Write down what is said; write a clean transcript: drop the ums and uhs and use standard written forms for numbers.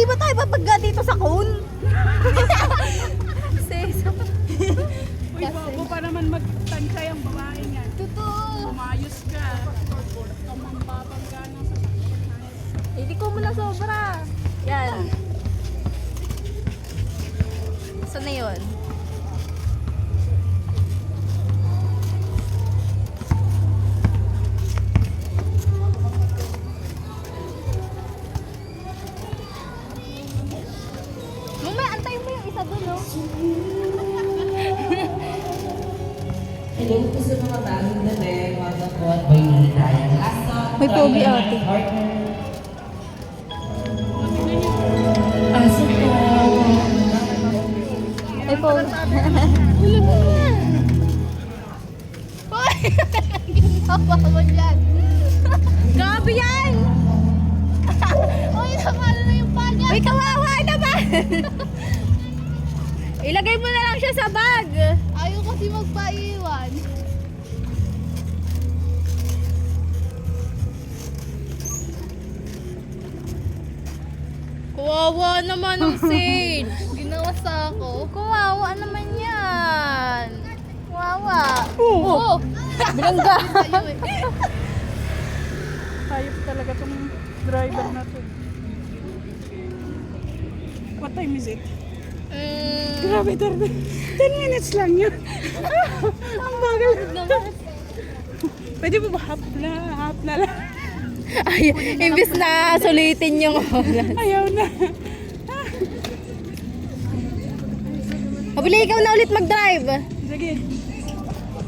Di ba tayo papagga dito sa cone? Uy, bobo pa naman magtansay ang babae niyan. Totoo. Umayos ka. Kamambabangga ng sasakyan. Hindi ko muna sobra. Yan. Saan na yun? Mamaya, antayin mo yung isa dun, no? Hello po sa mga bagong gabi, mga po at may nilitayan. Last song, May pogi, ate. partner. Aso po. Ay po. Huli mo na. Hoy! Ginawa mo dyan. Grabe yan! Uy, nakala na yung panya. Uy, kawawa naman! Ilagay mo na lang siya sa bag. Ayaw kasi magpaiwan. Kawawa naman ang Sage. Ginawa sa ako. Kawawa naman yan. Kawawa. Oo. Bilangga. Hayop talaga tong driver na to. What time is it? Grabe, 10 minutes lang yun. Ang bagal. Pwede mo ba half na lang? Ay, imbis na sulitin yung oras. Ayaw na. Mabili ikaw na ulit mag-drive. Sige.